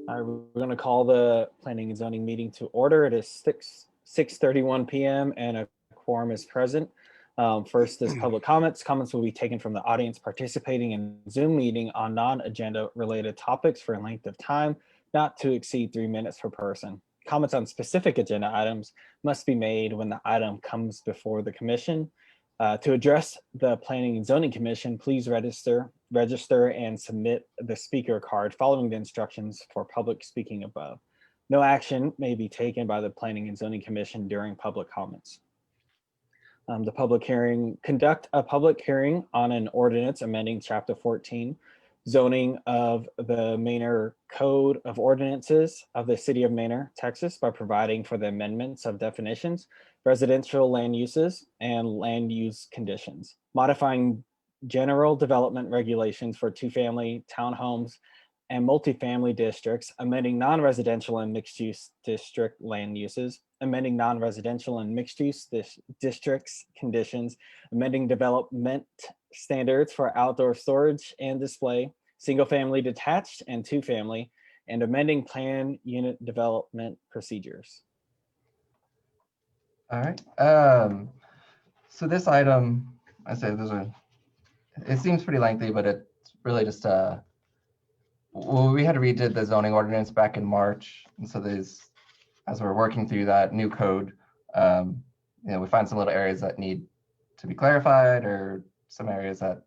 All right, we're going to call the planning and zoning meeting to order. It is 6:31 p.m. and a quorum is present. First is public comments. Comments will be taken from the audience participating in Zoom meeting on non-agenda related topics for a length of time not to exceed 3 minutes per person. Comments on specific agenda items must be made when the item comes before the commission. To address the Planning and Zoning Commission, please register and submit the speaker card following the instructions for public speaking above. No action may be taken by the Planning and Zoning Commission during public comments. Conduct a public hearing on an ordinance amending Chapter 14, zoning of the Manor Code of Ordinances of the City of Manor, Texas, by providing for the amendments of definitions, residential land uses, and land use conditions, modifying general development regulations for two-family townhomes and multifamily districts, amending non-residential and mixed-use district land uses, amending non-residential and mixed-use districts conditions, amending development standards for outdoor storage and display, single-family detached and two-family, and amending plan unit development procedures. All right. So this item, I say it seems pretty lengthy, but it's really just well, we had redid the zoning ordinance back in March, and so as we're working through that new code, we find some little areas that need to be clarified, or some areas that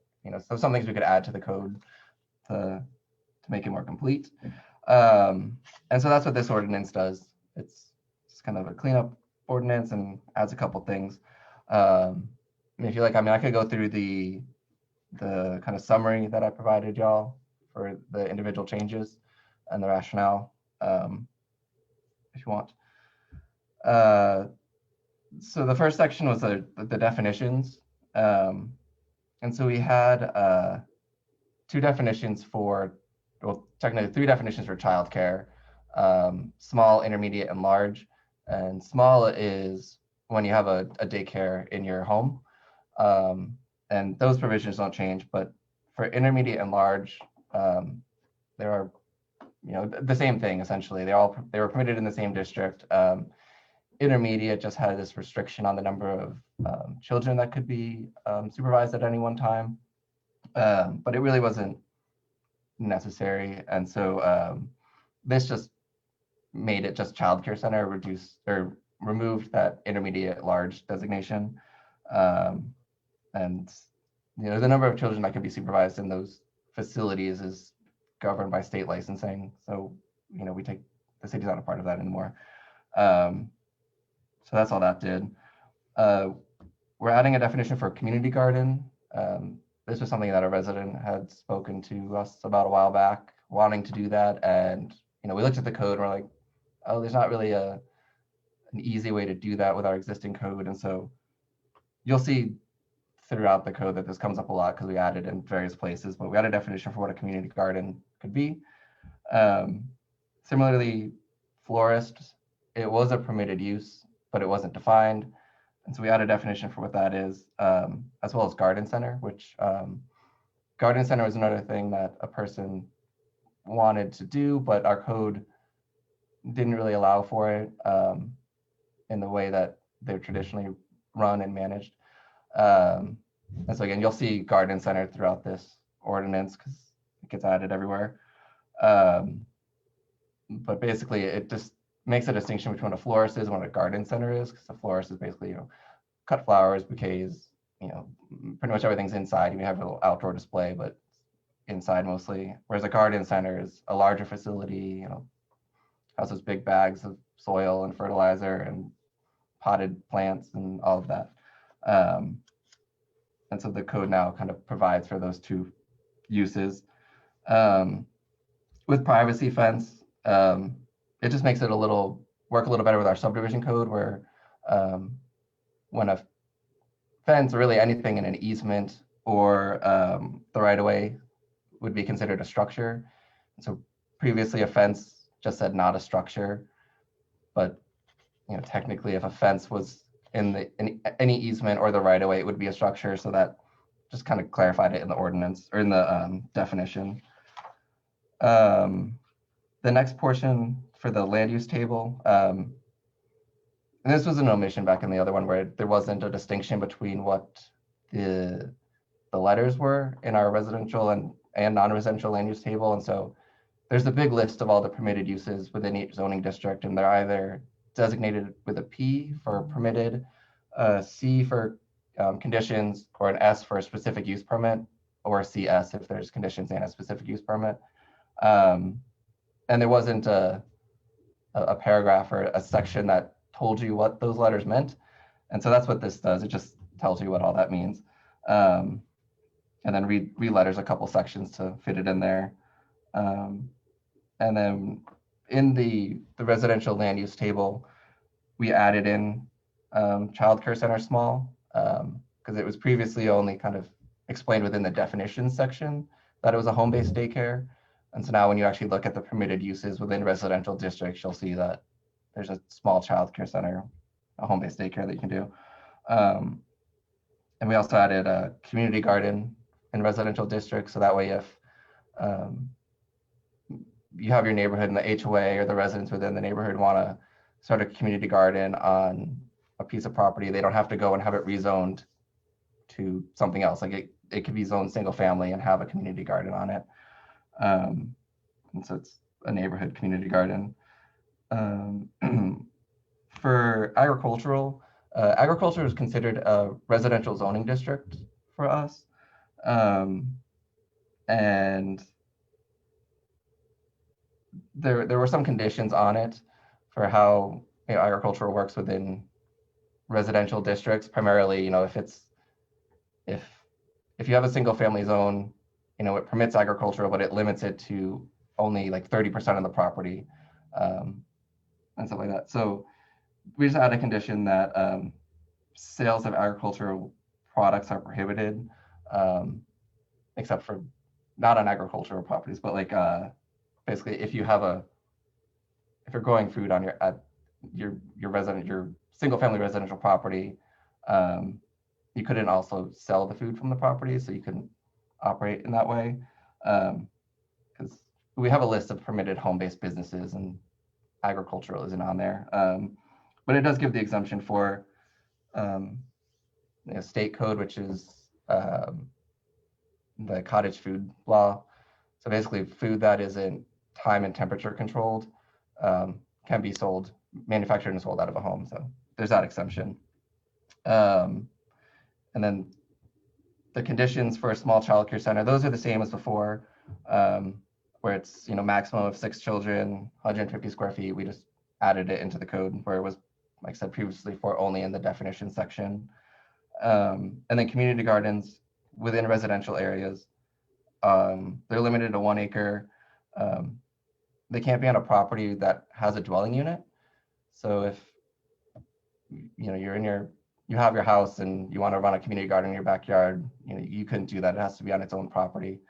so some things we could add to the code to make it more complete. And so that's what this ordinance does. It's kind of a cleanup ordinance and adds a couple things. If you like, I could go through the kind of summary that I provided y'all for the individual changes and the rationale, if you want. So the first section was the definitions. And so we had two definitions technically 3 definitions for childcare, small, intermediate, and large. And small is when you have a daycare in your home. And those provisions don't change, but for intermediate and large, there are, the same thing essentially. They were permitted in the same district. Intermediate just had this restriction on the number of children that could be supervised at any one time, but it really wasn't necessary. And so this just made it just childcare center, removed that intermediate large designation. And the number of children that could be supervised in those facilities is governed by state licensing. So, the city's not a part of that anymore. So that's all that did. We're adding a definition for community garden. This was something that a resident had spoken to us about a while back, wanting to do that. And, we looked at the code and we're like, oh, there's not really an easy way to do that with our existing code. And so you'll see throughout the code that this comes up a lot because we added in various places, but we had a definition for what a community garden could be. Similarly, florist, it was a permitted use, but it wasn't defined. And so we had a definition for what that is, as well as garden center, which garden center was another thing that a person wanted to do, but our code didn't really allow for it in the way that they're traditionally run and managed. And so again, you'll see garden center throughout this ordinance because it gets added everywhere. But basically, it just makes a distinction between what a florist is and what a garden center is, because a florist is basically, cut flowers, bouquets, pretty much everything's inside. You may have a little outdoor display, but inside mostly. Whereas a garden center is a larger facility, has those big bags of soil and fertilizer and potted plants and all of that. And so the code now kind of provides for those two uses. With privacy fence, it just makes it work a little better with our subdivision code, where when a fence or really anything in an easement or the right of way would be considered a structure. So previously a fence just said not a structure, but technically if a fence was in any easement or the right of way, it would be a structure. So that just kind of clarified it in the ordinance or in the definition. The next portion for the land use table, and this was an omission back in the other one where there wasn't a distinction between what the letters were in our residential and non-residential land use table. And so there's a big list of all the permitted uses within each zoning district, and they're either designated with a P for permitted, a C for conditions, or an S for a specific use permit, or a CS if there's conditions and a specific use permit. And there wasn't a paragraph or a section that told you what those letters meant. And so that's what this does. It just tells you what all that means. And then re-letters a couple sections to fit it in there. And then in the residential land use table, we added in childcare center small, because it was previously only kind of explained within the definitions section that it was a home-based daycare. And so now when you actually look at the permitted uses within residential districts, you'll see that there's a small childcare center, a home-based daycare that you can do. And we also added a community garden in residential districts. So that way if you have your neighborhood and the HOA or the residents within the neighborhood want to start a community garden on a piece of property, they don't have to go and have it rezoned to something else. Like it could be zoned single family and have a community garden on it. And so it's a neighborhood community garden. For agricultural, agriculture is considered a residential zoning district for us. And there were some conditions on it for how agriculture works within residential districts. Primarily, if you have a single family zone, it permits agricultural, but it limits it to only like 30% of the property, and stuff like that. So we just add a condition that sales of agricultural products are prohibited, except for not on agricultural properties, but like basically if you're growing food on your single family residential property, you couldn't also sell the food from the property, so you couldn't operate in that way, because we have a list of permitted home-based businesses and agricultural isn't on there, but it does give the exemption for state code, which is the cottage food law. So basically food that isn't time and temperature controlled can be manufactured and sold out of a home. So there's that exemption. And then the conditions for a small child care center, those are the same as before, where it's maximum of 6 children, 150 square feet. We just added it into the code where it was, like I said previously, for only in the definition section. And then community gardens within residential areas, they're limited to 1 acre. They can't be on a property that has a dwelling unit. So if you have your house and you want to run a community garden in your backyard, you couldn't do that. It has to be on its own property.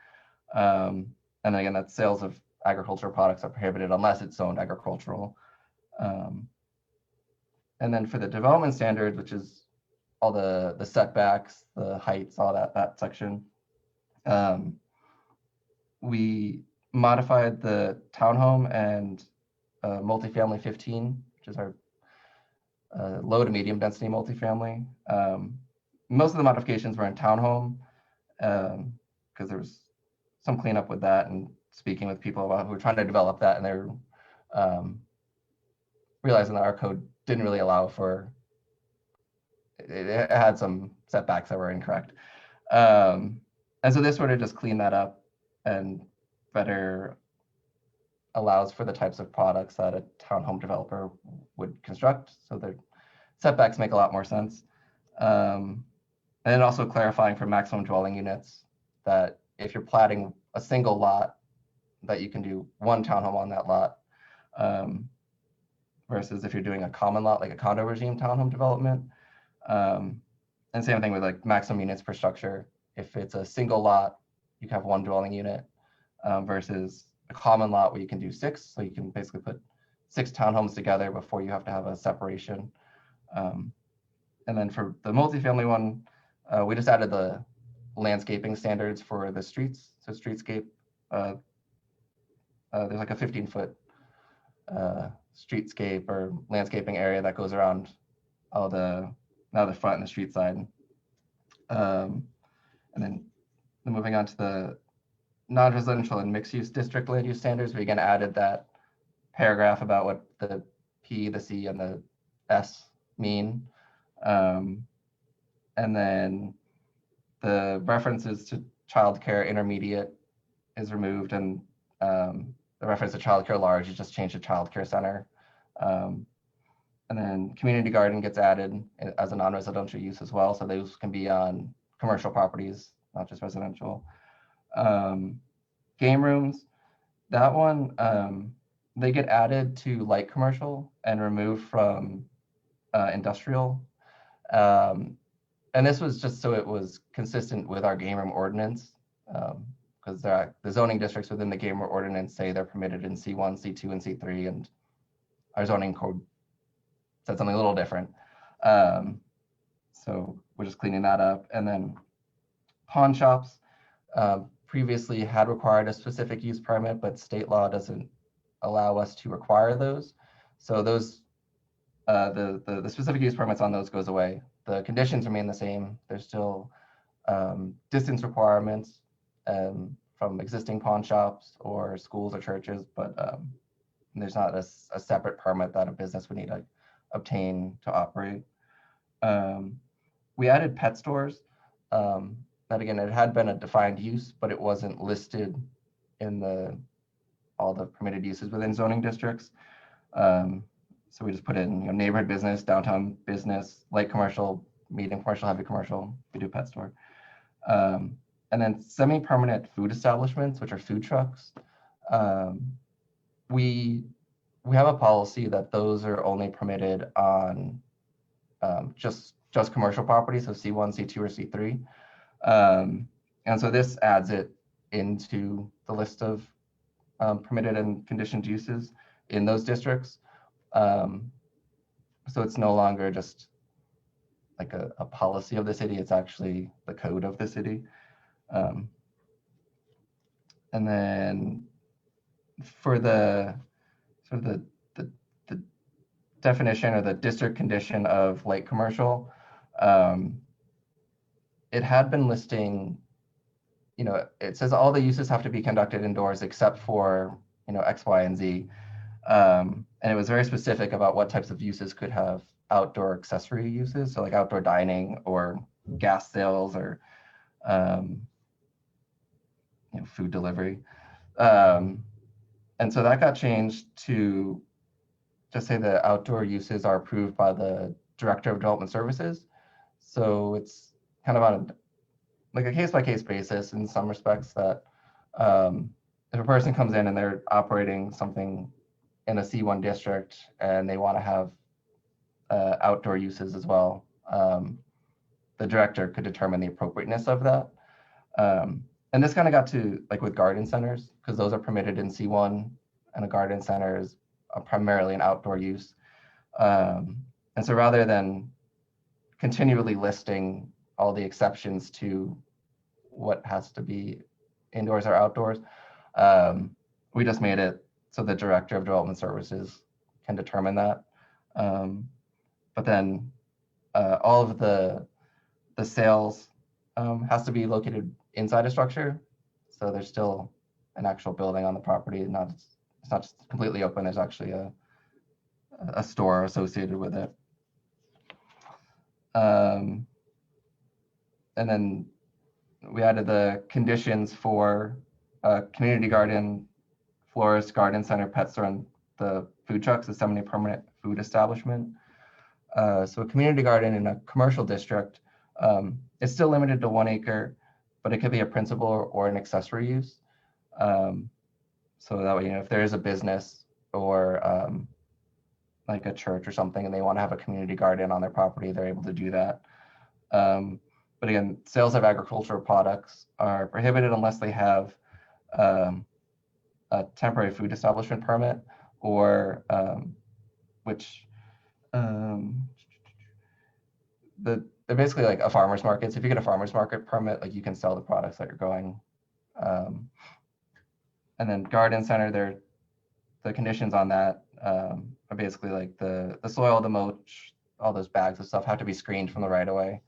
And again, that sales of agricultural products are prohibited unless it's zoned agricultural. And then for the development standards, which is all the setbacks, the heights, all that section, we modified the townhome and multifamily 15, which is our low to medium density multifamily. Most of the modifications were in townhome, because there was some cleanup with that, and speaking with people who were trying to develop that, and they're realizing that our code didn't really allow for it had some setbacks that were incorrect. And so this sort of just cleaned that up and better allows for the types of products that a townhome developer would construct. So the setbacks make a lot more sense. And then also clarifying for maximum dwelling units that if you're platting a single lot, that you can do 1 townhome on that lot, versus if you're doing a common lot, like a condo regime townhome development. And same thing with like maximum units per structure. If it's a single lot, you can have 1 dwelling unit, versus a common lot where you can do 6. So you can basically put 6 townhomes together before you have to have a separation. And then for the multifamily one, we just added the landscaping standards for the streets. So streetscape, there's like a 15-foot streetscape or landscaping area that goes around all the front and the street side. And then moving on to the non-residential and mixed-use district land use standards, we again added that paragraph about what the P, the C, and the S mean. And then the references to childcare intermediate is removed, and the reference to childcare large is just changed to childcare center. And then community garden gets added as a non-residential use as well. So those can be on commercial properties, not just residential. Game rooms, that one, they get added to light commercial and removed from industrial. And this was just so it was consistent with our game room ordinance, because the zoning districts within the game room ordinance say they're permitted in C1, C2, and C3, and our zoning code said something a little different. So we're just cleaning that up. And then pawn shops previously had required a specific use permit, but state law doesn't allow us to require those. So those, the specific use permits on those goes away. The conditions remain the same. There's still distance requirements from existing pawn shops or schools or churches, but there's not a separate permit that a business would need to obtain to operate. We added pet stores. That again, it had been a defined use, but it wasn't listed in all the permitted uses within zoning districts. So we just put in neighborhood business, downtown business, light commercial, medium commercial, heavy commercial. We do pet store. And then semi-permanent food establishments, which are food trucks. We have a policy that those are only permitted on just commercial properties, so C1, C2, or C3. And so this adds it into the list of permitted and conditioned uses in those districts. So it's no longer just like a policy of the city, it's actually the code of the city. And then for the sort of the definition or the district condition of light commercial, it had been listing, it says all the uses have to be conducted indoors except for, X, Y, and Z. And it was very specific about what types of uses could have outdoor accessory uses. So like outdoor dining or gas sales or, food delivery. And so that got changed to just say the outdoor uses are approved by the Director of Development Services. So it's kind of on a case-by-case basis in some respects that if a person comes in and they're operating something in a C1 district and they want to have outdoor uses as well, the director could determine the appropriateness of that. And this kind of got to with garden centers, because those are permitted in C1 and a garden center is primarily an outdoor use. And so rather than continually listing all the exceptions to what has to be indoors or outdoors, we just made it so the Director of Development Services can determine that. But then all of the sales has to be located inside a structure. So there's still an actual building on the property. It's not just completely open. There's actually a store associated with it. And then we added the conditions for community garden, florist, garden center, pet store, and the food trucks, the semi-permanent food establishment. So a community garden in a commercial district, it's still limited to 1 acre, but it could be a principal or an accessory use. So that way, if there is a business or like a church or something, and they want to have a community garden on their property, they're able to do that. But again, sales of agricultural products are prohibited unless they have a temporary food establishment permit or they're basically like a farmer's market. So if you get a farmer's market permit, you can sell the products that you're growing. And then garden center, the conditions on that are basically like the soil, the mulch, all those bags of stuff have to be screened from the right of way,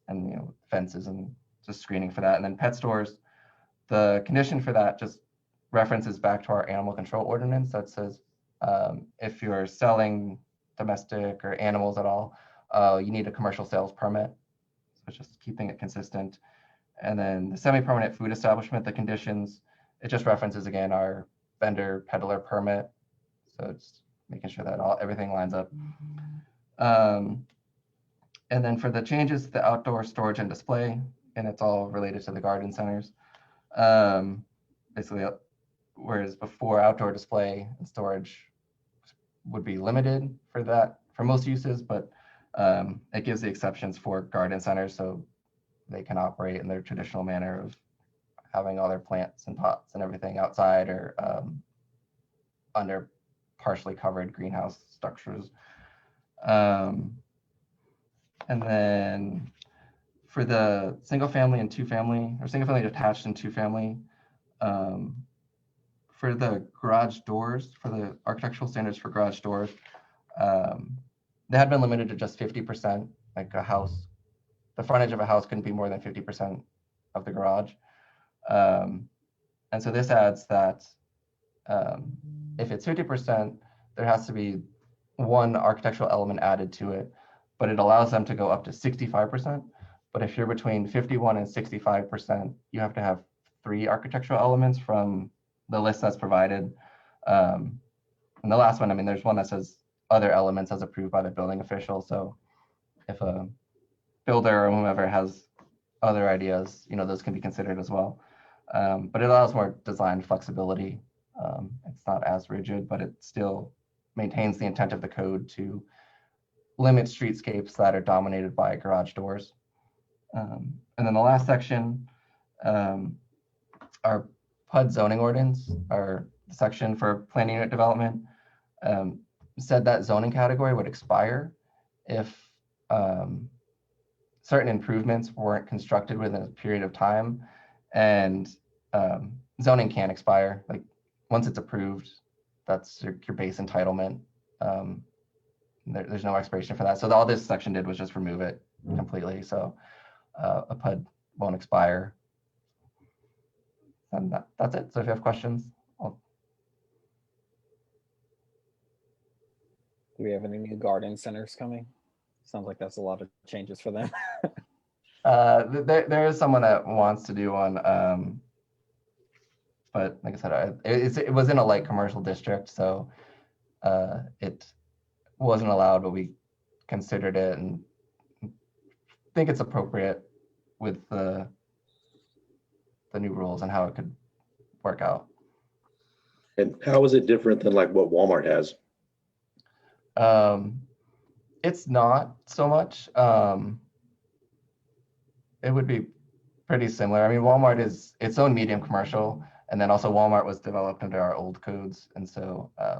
and fences and just screening for that. And then pet stores, the condition for that just references back to our animal control ordinance that says if you're selling domestic or animals at all, you need a commercial sales permit. So just keeping it consistent. And then the semi-permanent food establishment, the conditions, it just references again our vendor peddler permit. So it's making sure that everything lines up. And then for the changes, the outdoor storage and display, and it's all related to the garden centers. Basically, whereas before outdoor display and storage would be limited for that, for most uses, but it gives the exceptions for garden centers so they can operate in their traditional manner of having all their plants and pots and everything outside or under partially covered greenhouse structures. And then for the single family and two family, or single family detached and two family, for the garage doors, for the architectural standards for garage doors, they had been limited to just 50%, like a house. The frontage of a house couldn't be more than 50% of the garage. And so this adds that if it's 50%, there has to be one architectural element added to it, but it allows them to go up to 65%. But if you're between 51 and 65%, you have to have 3 architectural elements from the list that's provided. And the last one, I mean, there's one that says other elements as approved by the building official. So if a builder or whomever has other ideas, those can be considered as well. But it allows more design flexibility. It's not as rigid, but it still maintains the intent of the code to limit streetscapes that are dominated by garage doors. And then the last section, our PUD zoning ordinance, our section for planning unit development, said that zoning category would expire if certain improvements weren't constructed within a period of time. And zoning can expire. Like once it's approved, that's your base entitlement. There's no expiration for that. So all this section did was just remove it completely. So a PUD won't expire. And that's it. So if you have questions, Do we have any new garden centers coming? Sounds like that's a lot of changes for them. there is someone that wants to do one, but like I said, it was in a light commercial district, so it wasn't allowed, but we considered it and think it's appropriate with the new rules and how it could work out. And how is it different than like what Walmart has? It's not so much. It would be pretty similar. I mean, Walmart is its own medium commercial, and then also Walmart was developed under our old codes, and so I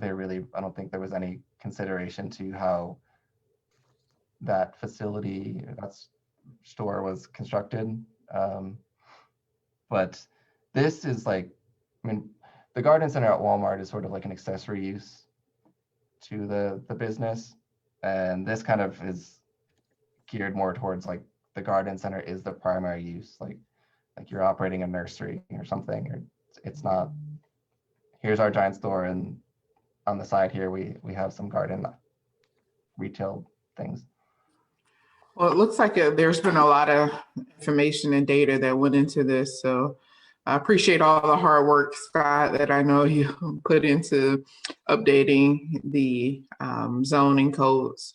don't think there was any consideration to how that facility, that store was constructed. But this is like, I mean, the garden center at Walmart is sort of like an accessory use to the business. And this kind of is geared more towards like the garden center is the primary use, like you're operating a nursery or something, or it's not, here's our giant store and on the side here, we have some garden retail things. Well, it looks like there's been a lot of information and data that went into this. So I appreciate all the hard work, Scott, that I know you put into updating the zoning codes.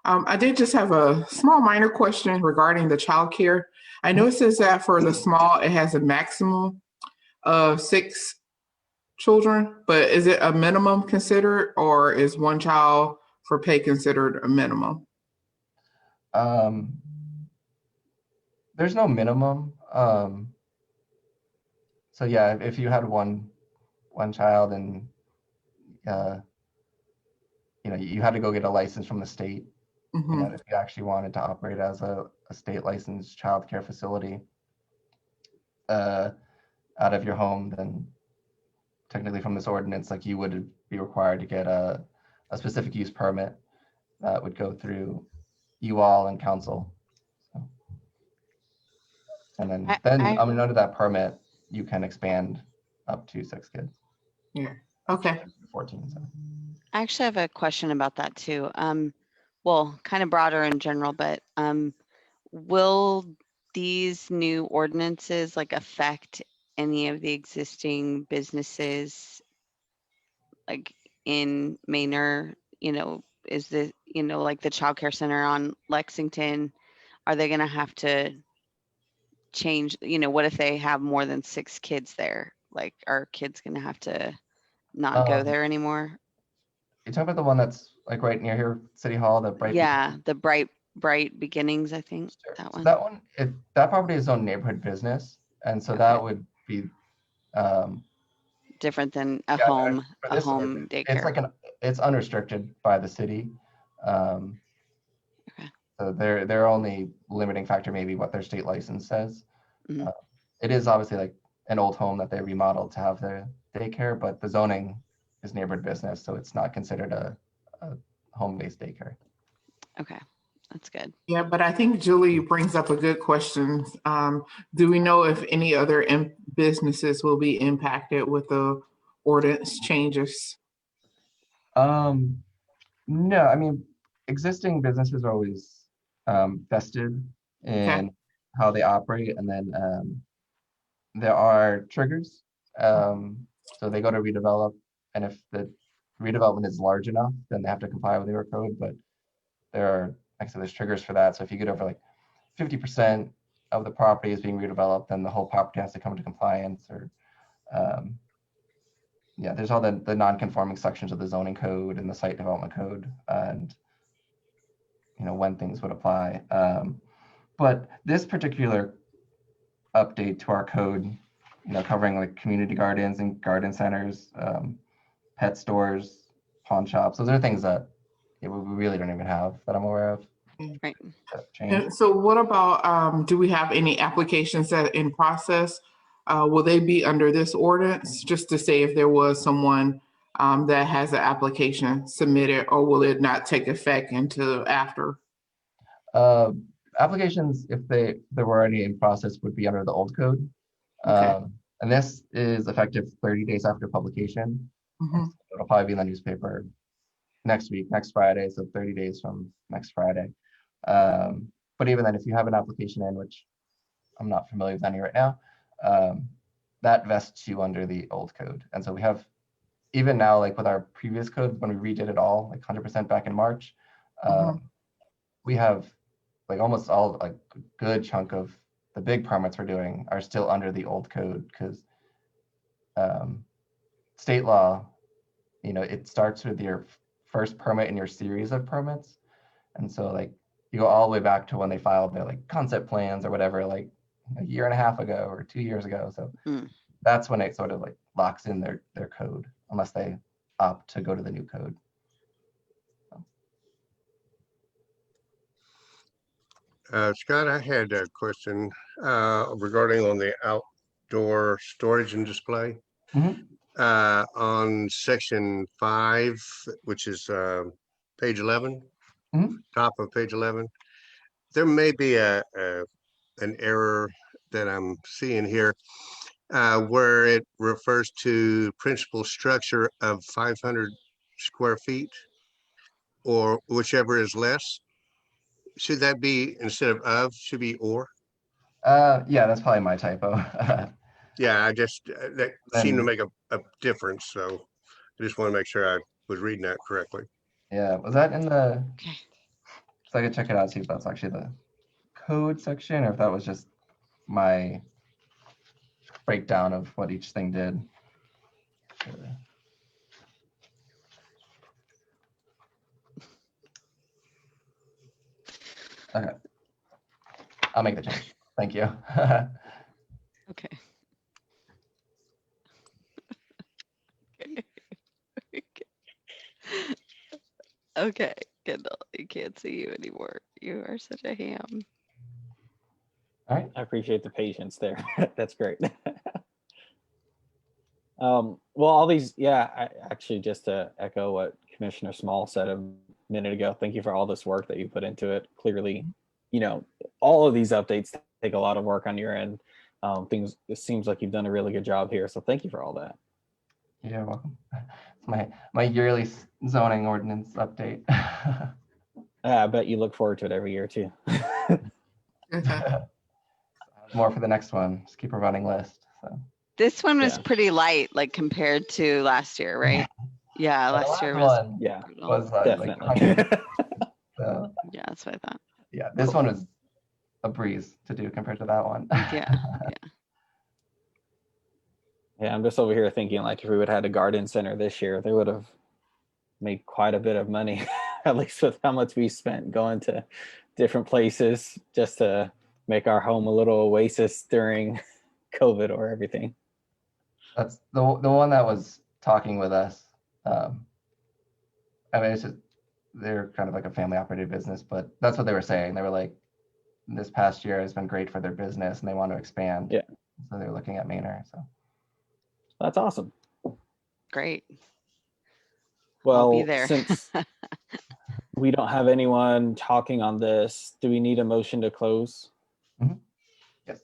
I did just have a small minor question regarding the childcare. I know it says that for the small, it has a maximum of 6 children, but is it a minimum considered, or is 1 child for pay considered a minimum? There's no minimum. So yeah, if you had one child and you had to go get a license from the state, Mm-hmm. if you actually wanted to operate as a state licensed childcare facility, out of your home, then technically from this ordinance, like you would be required to get a specific use permit that would go through you all and council. So, and then under that permit, you can expand up to 6 kids. Yeah. Okay. 14. So. I actually have a question about that too. Well, kind of broader in general, but will these new ordinances like affect any of the existing businesses like in Manor? You know, is the, you know, like the childcare center on Lexington, are they going to have to change, you know, what if they have more than 6 kids there? Like, are kids going to have to not go there anymore? You talk about the one that's like right near here, City Hall, the bright. Yeah, the bright beginnings, I think. Sure. That So one. that one, that property is own neighborhood business, and so that would be different than a yeah, home, for a this home ordinance, daycare. it's like it's unrestricted by the city. Okay. So their only limiting factor may be what their state license says. Mhm. It is obviously like an old home that they remodeled to have their daycare, but the zoning is neighborhood business, so it's not considered a home-based daycare. Okay, that's good. Yeah, but I think Julie brings up a good question. Do we know if any other businesses will be impacted with the ordinance changes? No, I mean, existing businesses are always vested in how they operate, and then there are triggers. So they go to redevelop, and if the redevelopment is large enough, then they have to comply with your code. But there are, like I said, there's triggers for that. So if you get over like 50% of the property is being redeveloped, then the whole property has to come into compliance. Or yeah, there's all the non-conforming sections of the zoning code and the site development code, and you know when things would apply. But this particular update to our code, you know, covering like community gardens and garden centers, pet stores, pawn shops. Those are things that we really don't even have that I'm aware of. Right. And so what about, do we have any applications that in process? Will they be under this ordinance, just to say if there was someone that has an application submitted, or will it not take effect until after? Applications, if there were any in process, would be under the old code. Okay. And this is effective 30 days after publication. Mhm. So it'll probably be in the newspaper next week, next Friday, so 30 days from next Friday. But even then, if you have an application in, which I'm not familiar with any right now, that vests you under the old code. And so we have, even now, like with our previous code, when we redid it all, like 100% back in March, we have like almost all, like a good chunk of the big permits we're doing are still under the old code, because state law, you know, it starts with your first permit in your series of permits. And so like you go all the way back to when they filed their like concept plans or whatever, like a year and a half ago or 2 years ago. So that's when it sort of like locks in their code, unless they opt to go to the new code. Scott, I had a question regarding on the outdoor storage and display. On section 5, which is page 11, top of page 11, there may be an error that I'm seeing here where it refers to principal structure of 500 square feet or whichever is less. Should that be instead of, should be or? Yeah, that's probably my typo. Yeah, I just, that seemed to make a difference. So I just want to make sure I was reading that correctly. Yeah, was that in the, so I could check it out, see if that's actually the code section or if that was just my breakdown of what each thing did. Okay, I'll make the change. Thank you. Okay. Okay, Kendall, you can't see you anymore. You are such a ham. All right. I appreciate the patience there. That's great. Well, all these, yeah, actually, just to echo what Commissioner Small said a minute ago, thank you for all this work that you put into it. Clearly, all of these updates take a lot of work on your end. It seems like you've done a really good job here. So thank you for all that. You're welcome. It's my yearly zoning ordinance update. I bet you look forward to it every year too. More for the next one. Just keep a running list. So. This one was Yeah. pretty light, like compared to last year, right? Yeah, The last year last was. one Yeah, brutal. was like definitely. 100. So, Yeah, that's what I thought. yeah, this one was a breeze to do compared to that one. Yeah, yeah. Yeah, I'm just over here thinking like if we would have had a garden center this year, they would have made quite a bit of money, at least with how much we spent going to different places just to make our home a little oasis during COVID or everything. That's the one that was talking with us. I mean, it's just, they're kind of like a family operated business, but that's what they were saying. They were like, this past year has been great for their business and they want to expand. Yeah. So they're looking at Manor. So That's awesome. Great. Well, I'll be there. since we don't have anyone talking on this, do we need a motion to close? yes.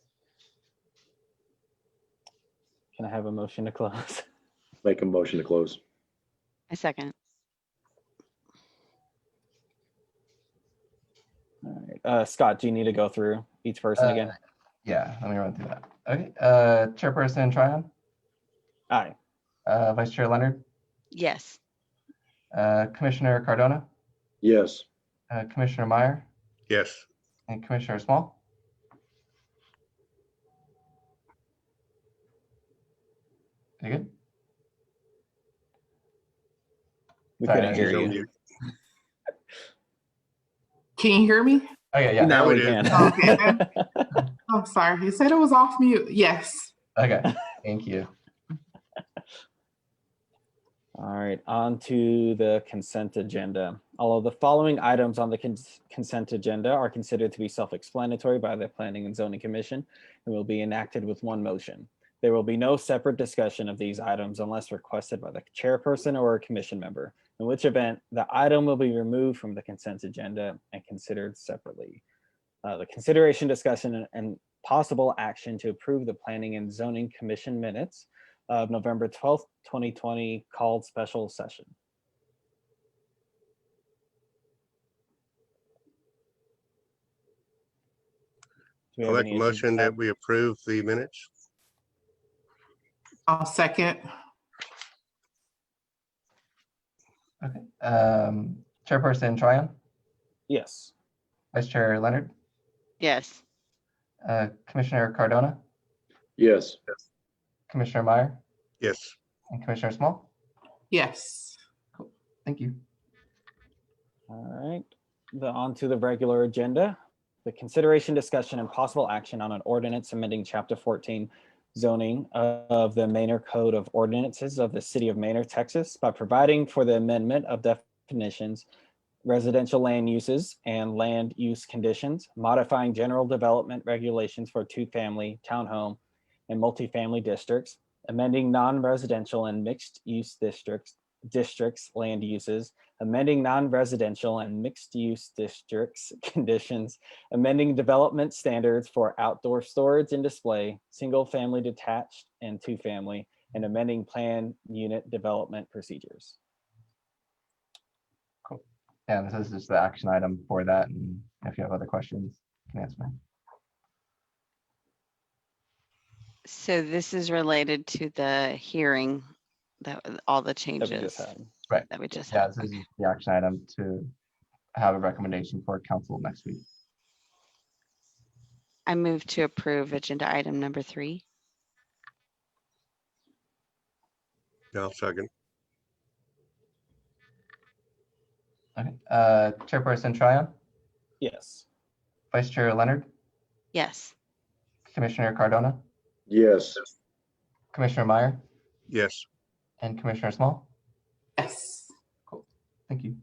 Can I have a motion to close? Make a motion to close. A second. All right. Scott, do you need to go through each person again? Yeah, let me run through that. Okay. Chairperson Tryon, Aye. Vice Chair Leonard, Yes. Commissioner Cardona, Yes. Commissioner Meyer, Yes. and Commissioner Small. You good? We Sorry, couldn't I hear She's on you. mute. Can you hear me? Okay, yeah. Now we we do. can. Okay. Oh, sorry. You said it was off mute. Yes. Okay, thank you. All right, on to the consent agenda. All of the following items on the consent agenda are considered to be self-explanatory by the Planning and Zoning Commission and will be enacted with one motion. There will be no separate discussion of these items unless requested by the chairperson or a commission member, in which event the item will be removed from the consent agenda and considered separately. The consideration, discussion, and possible action to approve the Planning and Zoning Commission minutes of November 12th, 2020 called special session. Do we I'll have make any a issues with motion that? that we approve the minutes. I'll second. Okay. Chairperson Tryon, Yes. Vice Chair Leonard, Yes. Commissioner Cardona, Yes. Commissioner Meyer, Yes. and Commissioner Small. Yes. Thank you. All right. On to the regular agenda. The consideration, discussion, and possible action on an ordinance amending Chapter 14 zoning of the Manor Code of Ordinances of the City of Manor, Texas, by providing for the amendment of definitions, residential land uses, and land use conditions, modifying general development regulations for two-family, townhome, and multifamily districts, amending non-residential and mixed-use districts land uses, amending non-residential and mixed-use districts conditions, amending development standards for outdoor storage and display, single-family detached and two-family, and amending plan unit development procedures. Cool. And this is just the action item for that. And if you have other questions, you can answer me. So this is related to the hearing that all the That we changes just had. Right. that we just Yeah, had. this is the action item to have a recommendation for council next week. I move to approve agenda item number 3. I'll second. Okay. Chairperson Tryon, Yes. Vice Chair Leonard, Yes. Commissioner Cardona, Yes. Commissioner Meyer, Yes. and Commissioner Small. Yes. Cool. Thank you.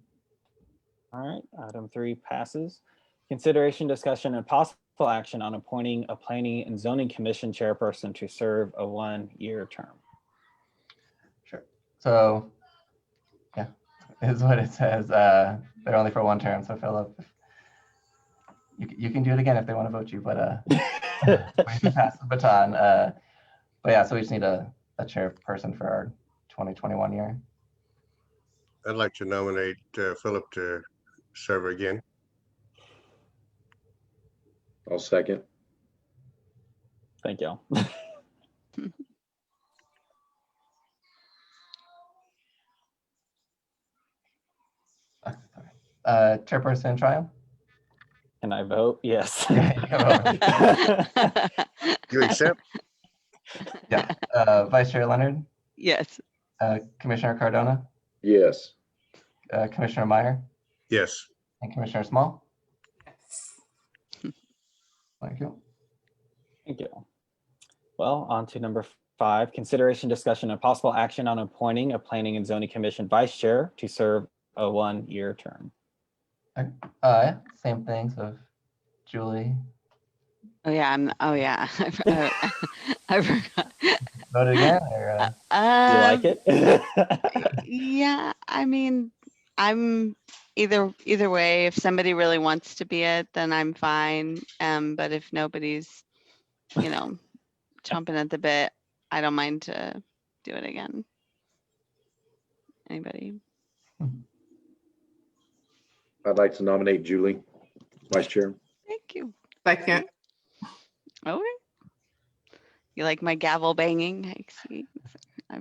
All right, item 3 passes. Consideration, discussion, and possible action on appointing a planning and zoning commission chairperson to serve a 1-year term. So yeah, is what it says. They're only for one term. So Philip, you can do it again if they want to vote you, but we can pass the baton. But yeah, so we just need a chairperson for our 2021 year. I'd like to nominate Philip to serve again. I'll second. Thank you. Chairperson Triumph? Can I vote? Yes. Yeah, you can vote. You accept? Yeah. Vice Chair Leonard? Yes. Commissioner Cardona? Yes. Commissioner Meyer? Yes. And Commissioner Small? Yes. Thank you. Thank you. Well, on to number 5, consideration, discussion, and possible action on appointing a Planning and Zoning Commission Vice Chair to serve a 1-year term. Yeah, same thing. So Julie Oh yeah. I forgot. voted again, or Do you like it? Yeah, I mean, I'm either way. If somebody really wants to be it, then I'm fine. But if nobody's, chomping at the bit, I don't mind to do it again. Anybody? I'd like to nominate Julie, Vice Chair. Thank you. Second. Okay. You like my gavel banging? I see. I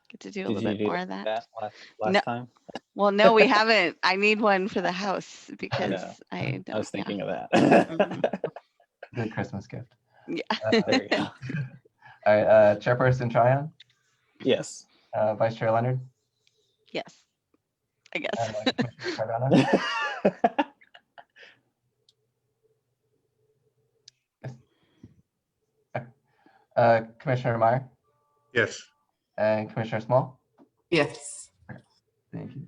get to do a Did little you bit do more of that. last No. time? Well, no, we haven't. I need one for the house because I don't. I was thinking of that. Mhm. good Christmas gift. Yeah. There you go. All right, Chairperson Tryon, Yes. Vice Chair Leonard, Yes. I guess. Commissioner Cardona. Commissioner Meyer, Yes. and Commissioner Small. Yes. Thank you.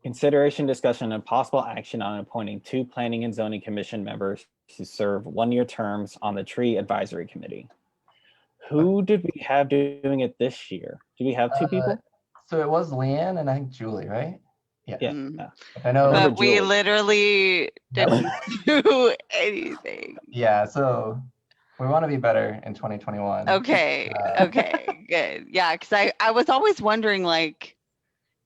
Consideration, discussion, and possible action on appointing 2 Planning and Zoning Commission members to serve 1-year terms on the Tree Advisory Committee. Who did we have doing it this year? Do we have 2 people? So it was Leanne and I think Julie, right? Yeah. Yeah. Mm. I know. Remember But we Julie. literally didn't do anything. Yeah. So we want to be better in 2021. Okay. Okay. Good. Yeah. Because I was always wondering,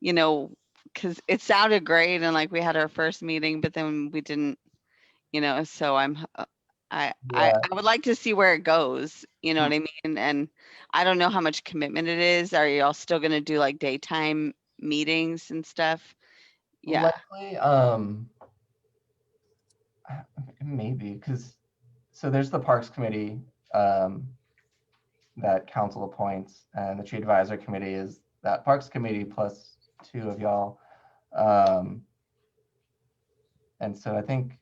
because it sounded great and like we had our first meeting, but then we didn't, so I would like to see where it goes. You know what I mean? And I don't know how much commitment it is. Are y'all still going to do like daytime meetings and stuff? Yeah. Likely, maybe because so there's the Parks Committee that council appoints, and the Tree Advisory Committee is that Parks Committee plus 2 of y'all. And so I think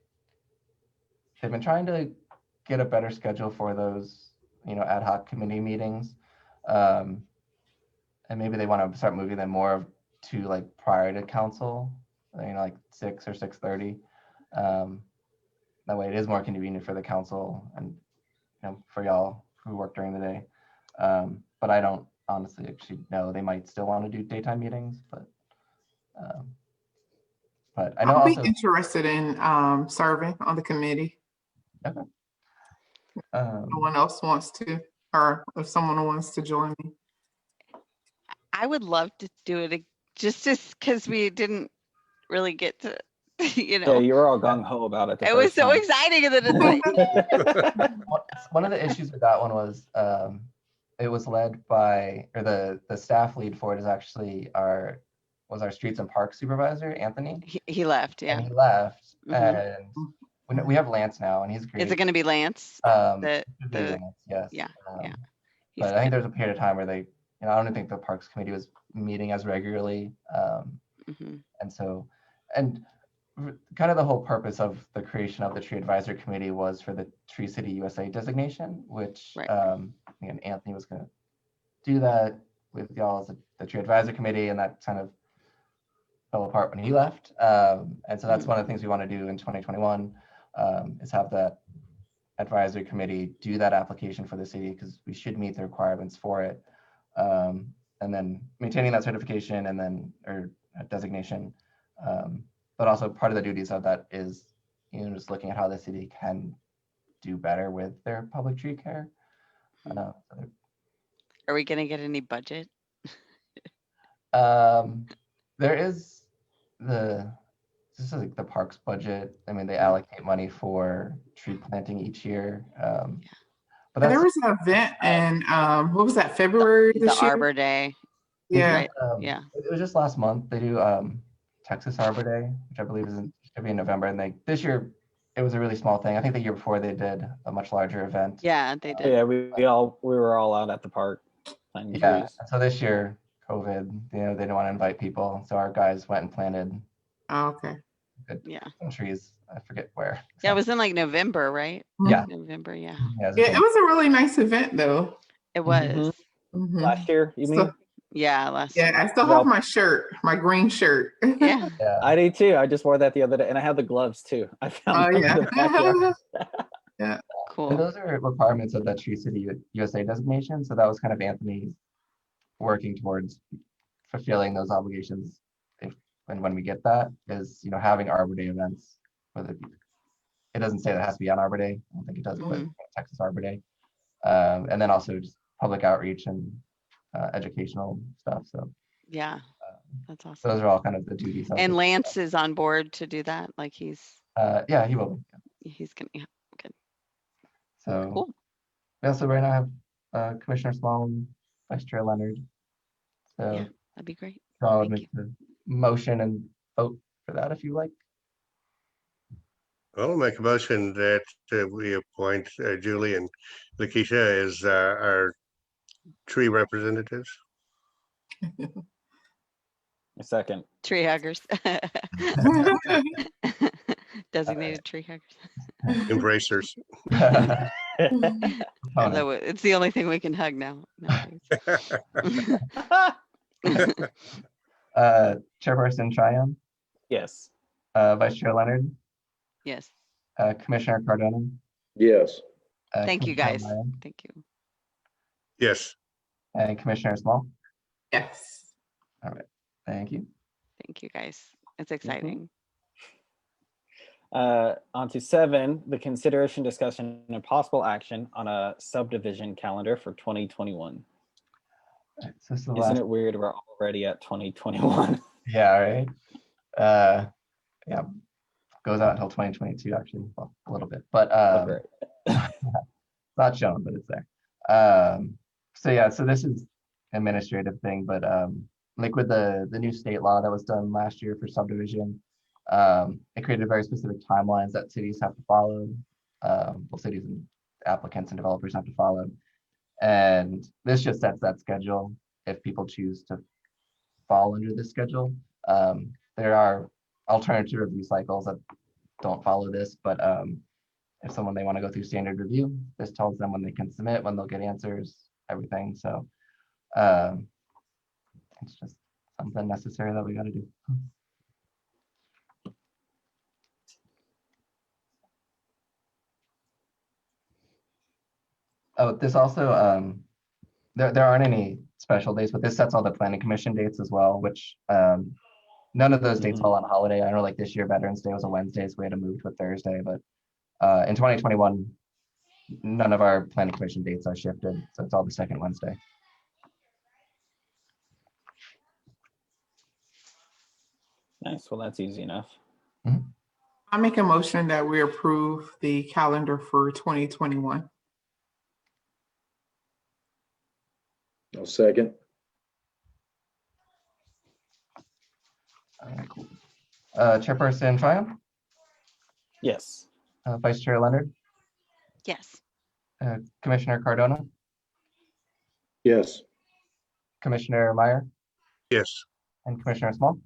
they've been trying to get a better schedule for those, ad hoc committee meetings. And maybe they want to start moving them more to like prior to council, like 6 or 6:30. That way it is more convenient for the council and, for y'all who work during the day. But I don't honestly actually know. They might still want to do daytime meetings, but I know I'll be also. interested in serving on the committee. Okay. No one else wants to, or if someone wants to join me. I would love to do it just because we didn't really get to, Yeah, you were all gung ho about it. It was so exciting, and then it's like, One of the issues with that one was it was led by, or the staff lead for it is actually our streets and parks supervisor, Anthony. he left. Yeah. And he left, Mhm. and we have Lance now, and he's great. Is it going to be Lance? It should be Lance, yes. Yeah. Yeah. But I think there's a period of time where they, I don't think the Parks Committee was meeting as regularly. Mhm. And so, and kind of the whole purpose of the creation of the Tree Advisory Committee was for the Tree City USA designation, which Right. Again, Anthony was going to do that with y'all as the Tree Advisory Committee, and that kind of fell apart when he left. And so that's one of the things we want to do in 2021 is have that advisory committee do that application for the city, because we should meet the requirements for it. and then maintaining that certification and then or designation. But also part of the duties of that is, just looking at how the city can do better with their public tree care. Are we gonna get any budget? There is this is like the parks budget. I mean, they allocate money for tree planting each year. But There that's was an event in what was that, February The this year? Arbor Day, Yeah. right? Yeah. It was just last month. They do Texas Arbor Day, which I believe should be in November. And this year it was a really small thing. I think the year before they did a much larger event. Yeah, they did. Yeah, we were all out at the park planting Yeah. trees. So this year, COVID, they didn't want to invite people, so our guys went and planted Oh, okay. Yeah. some trees. I forget where. Yeah, it was in like November, right? Yeah. November, yeah. Yeah, Yeah, it was a really nice event though. It was. Mhm. Last year, you So- mean? Yeah, last Yeah, year. I still have my shirt, my green shirt. Yeah. yeah. I do too. I just wore that the other day, and I have the gloves too. I found Oh them in the backyard. yeah. And Cool. those are requirements of the Tree City USA designation. So that was kind of Anthony working towards fulfilling those obligations. When we get that is, having Arbor Day events, whether it doesn't say that it has to be on Arbor Day. I don't think it does, but Texas Arbor Day. And then also just public outreach and educational stuff. So Yeah, that's awesome. those are all kind of the duties. And Lance is on board to do that. Like yeah, he will. he's gonna, yeah, good. So Cool. we also right now have Commissioner Small and Vice Chair Leonard. So Yeah, that'd be great. I would Thank make the motion and vote for that if you like. I'll make a motion that we appoint Julie and Lakeisha as our tree representatives. A second. Tree huggers. Designated tree huggers. Embracers. Although it's the only thing we can hug now. nowadays. Chairperson Tryon, Yes. Vice Chair Leonard, Yes. Commissioner Cardona. Yes. Thank you, Commissioner guys. Meyer, Thank you. Yes. and Commissioner Small. Yes. Thank you. Thank you, guys. It's exciting. On to 7, the consideration, discussion, and possible action on a subdivision calendar for 2021. So this is the Isn't last, it weird? We're already at 2021. yeah, right. Yeah, goes out until 2022 actually, well, a little bit, but Great. not shown, but it's there. So yeah, so this is administrative thing, but like with the new state law that was done last year for subdivision, it created very specific timelines that cities have to follow. Well, cities and applicants and developers have to follow. And this just sets that schedule if people choose to fall under this schedule. There are alternative review cycles that don't follow this, but if someone may want to go through standard review, this tells them when they can submit, when they'll get answers, everything. So it's just something necessary that we got to do. Oh, this also, there aren't any special days, but this sets all the planning commission dates as well, which none of those dates fall on a holiday. I know like this year Veterans Day was a Wednesday, so we had to move to a Thursday, but in 2021, none of our planning commission dates are shifted, so it's all the second Wednesday. Nice. Well, that's easy enough. I make a motion that we approve the calendar for 2021. I'll second. All right, cool. Chairperson Triumph, Yes. Vice Chair Leonard, Yes. Commissioner Cardona, Yes. Commissioner Meyer, Yes. and Commissioner Small.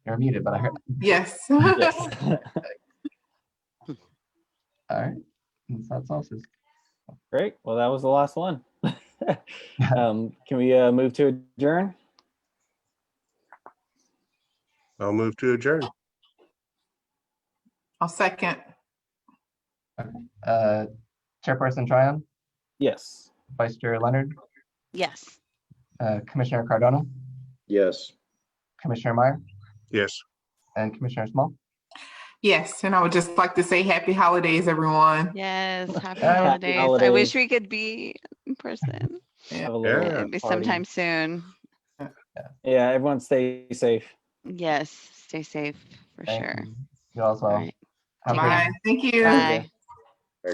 You're muted, but I heard. Yes. Yes. All right, that's all. Great. Well, that was the last one. Can we move to adjourn? I'll move to adjourn. I'll second. Chairperson Tryon, Yes. Vice Chair Leonard, Yes. Commissioner Cardona, Yes. Commissioner Meyer, Yes. and Commissioner Small. Yes, and I would just like to say happy holidays, everyone. Yes. Happy Happy holidays. I holidays. wish we could be in person. Have a little Yeah. Maybe party. sometime soon. Yeah, everyone stay safe. Yes. Stay safe for Thank sure. you. You all as well. All right. Have a Take great care. Bye. Thank you. Bye. Bye.